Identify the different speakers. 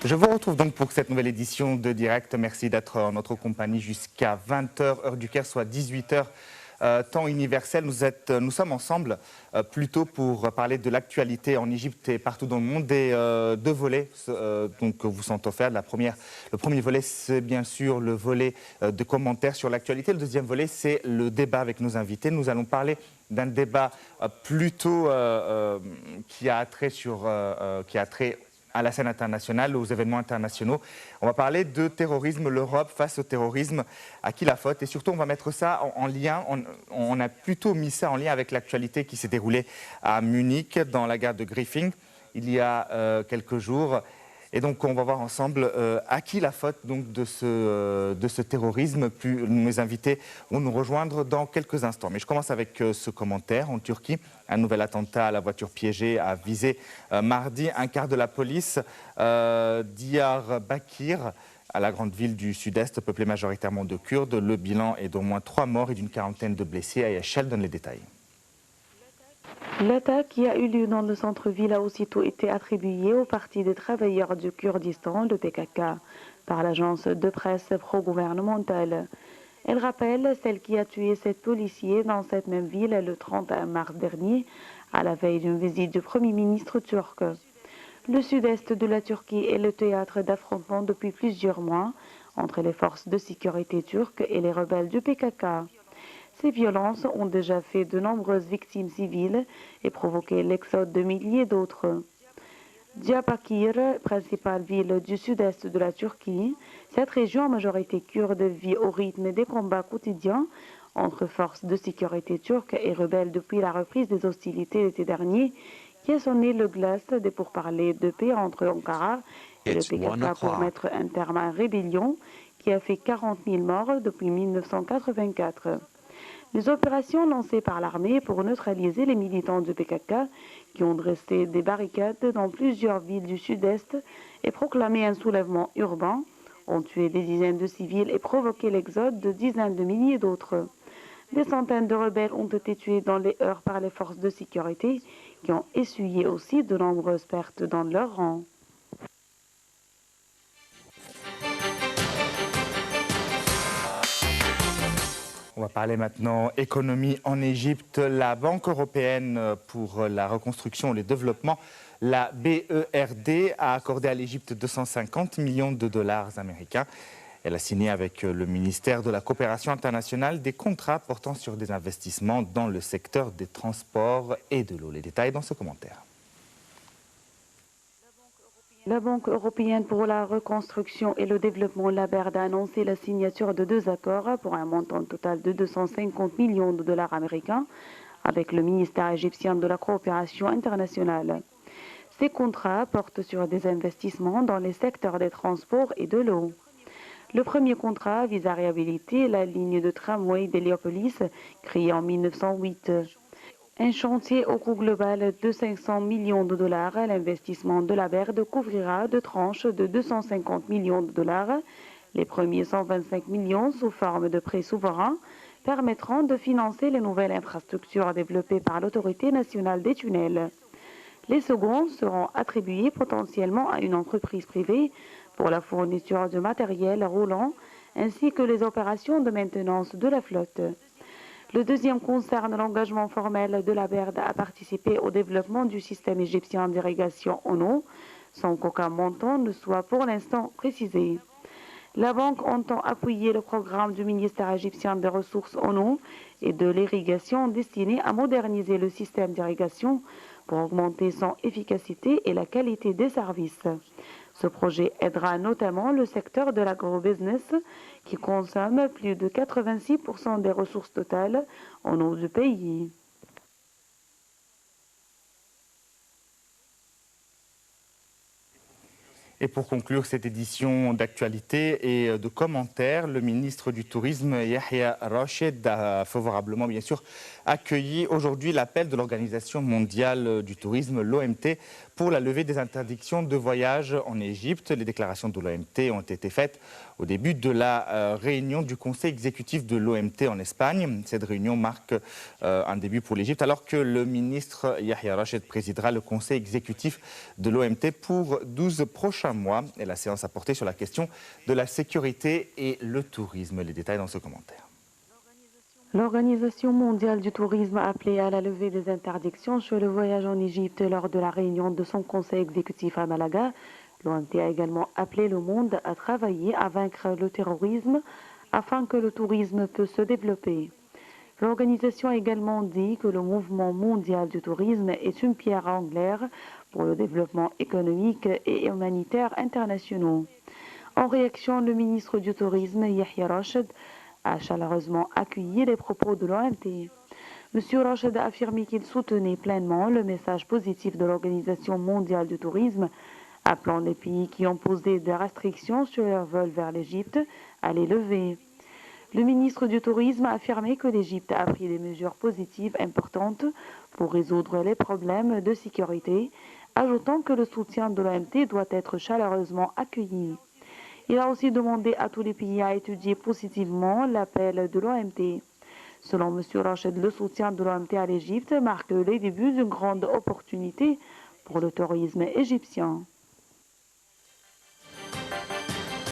Speaker 1: Je vous retrouve donc pour cette nouvelle édition de Direct. Merci d'être en notre compagnie jusqu'à 20h, heure du Caire, soit 18h, temps universel. Nous sommes ensemble plutôt pour parler de l'actualité en Égypte et partout dans le monde. Des deux volets donc, vous sont offerts. Le premier volet, c'est bien sûr le volet de commentaires sur l'actualité. Le deuxième volet, c'est le débat avec nos invités. Nous allons parler d'un débat plutôt qui a trait à la scène internationale, aux événements internationaux. On va parler de terrorisme, l'Europe face au terrorisme, à qui la faute? Et surtout, on va mettre ça en lien, on a plutôt mis ça en lien avec l'actualité qui s'est déroulée à Munich, dans la gare de Griffing, il y a quelques jours. Et donc, on va voir ensemble à qui la faute donc, de ce terrorisme. Mes invités vont nous rejoindre dans quelques instants. Mais je commence avec ce commentaire. En Turquie, un nouvel attentat à la voiture piégée a visé mardi un quart de la police Diyarbakir, à la grande ville du sud-est, peuplée majoritairement de Kurdes. Le bilan est d'au moins 3 morts et d'une quarantaine de blessés. Aya Shell donne les détails.
Speaker 2: L'attaque qui a eu lieu dans le centre-ville a aussitôt été attribuée au Parti des travailleurs du Kurdistan, le PKK, par l'agence de presse pro-gouvernementale. Elle rappelle celle qui a tué 7 policiers dans cette même ville le 31 mars dernier, à la veille d'une visite du Premier ministre turc. Le sud-est de la Turquie est le théâtre d'affrontements depuis plusieurs mois entre les forces de sécurité turques et les rebelles du PKK. Ces violences ont déjà fait de nombreuses victimes civiles et provoqué l'exode de milliers d'autres. Diyarbakir, principale ville du sud-est de la Turquie, cette région à majorité kurde vit au rythme des combats quotidiens entre forces de sécurité turques et rebelles depuis la reprise des hostilités l'été dernier, qui a sonné le glas des pourparlers de paix entre Ankara et le PKK pour mettre un terme à une rébellion qui a fait 40 000 morts depuis 1984. Les opérations lancées par l'armée pour neutraliser les militants du PKK qui ont dressé des barricades dans plusieurs villes du sud-est et proclamé un soulèvement urbain ont tué des dizaines de civils et provoqué l'exode de dizaines de milliers d'autres. Des centaines de rebelles ont été tués dans les heurts par les forces de sécurité qui ont essuyé aussi de nombreuses pertes dans leurs rangs.
Speaker 1: On va parler maintenant économie en Égypte. La Banque européenne pour la reconstruction et le développement, la BERD, a accordé à l'Égypte 250 millions de dollars américains. Elle a signé avec le ministère de la Coopération internationale des contrats portant sur des investissements dans le secteur des transports et de l'eau. Les détails dans ce commentaire.
Speaker 2: La Banque européenne pour la reconstruction et le développement, la BERD, a annoncé la signature de 2 accords pour un montant total de 250 millions de dollars américains avec le ministère égyptien de la coopération internationale. Ces contrats portent sur des investissements dans les secteurs des transports et de l'eau. Le premier contrat vise à réhabiliter la ligne de tramway d'Héliopolis, créée en 1908. Un chantier au coût global de 500 millions de dollars, l'investissement de la BERD couvrira 2 tranches de 250 millions de dollars. Les premiers 125 millions sous forme de prêts souverains permettront de financer les nouvelles infrastructures développées par l'Autorité nationale des tunnels. Les seconds seront attribués potentiellement à une entreprise privée pour la fourniture de matériel roulant ainsi que les opérations de maintenance de la flotte. Le deuxième concerne l'engagement formel de la BERD à participer au développement du système égyptien d'irrigation en eau, sans qu'aucun montant ne soit pour l'instant précisé. La banque entend appuyer le programme du ministère égyptien des ressources en eau et de l'irrigation destiné à moderniser le système d'irrigation pour augmenter son efficacité et la qualité des services. Ce projet aidera notamment le secteur de l'agrobusiness qui consomme plus de 86% des ressources totales en eau du pays.
Speaker 1: Et pour conclure cette édition d'actualité et de commentaires, le ministre du Tourisme, Yahya Rachid, a favorablement, bien sûr, accueilli aujourd'hui l'appel de l'Organisation mondiale du tourisme, l'OMT, pour la levée des interdictions de voyage en Égypte. Les déclarations de l'OMT ont été faites au début de la réunion du Conseil exécutif de l'OMT en Espagne. Cette réunion marque un début pour l'Égypte alors que le ministre Yahya Rachid présidera le Conseil exécutif de l'OMT pour 12 prochains mois. Et la séance a porté sur la question de la sécurité et le tourisme. Les détails dans ce commentaire.
Speaker 2: L'Organisation mondiale du tourisme a appelé à la levée des interdictions sur le voyage en Égypte lors de la réunion de son conseil exécutif à Malaga. L'OMT a également appelé le monde à travailler à vaincre le terrorisme afin que le tourisme puisse se développer. L'organisation a également dit que le mouvement mondial du tourisme est une pierre angulaire pour le développement économique et humanitaire international. En réaction, le ministre du Tourisme, Yahya Rachid, a chaleureusement accueilli les propos de l'OMT. M. Rachid a affirmé qu'il soutenait pleinement le message positif de l'Organisation mondiale du tourisme, appelant les pays qui ont posé des restrictions sur leurs vols vers l'Égypte à les lever. Le ministre du Tourisme a affirmé que l'Égypte a pris des mesures positives importantes pour résoudre les problèmes de sécurité, ajoutant que le soutien de l'OMT doit être chaleureusement accueilli. Il a aussi demandé à tous les pays à étudier positivement l'appel de l'OMT. Selon M. Rachid, le soutien de l'OMT à l'Égypte marque les débuts d'une grande opportunité pour le tourisme égyptien.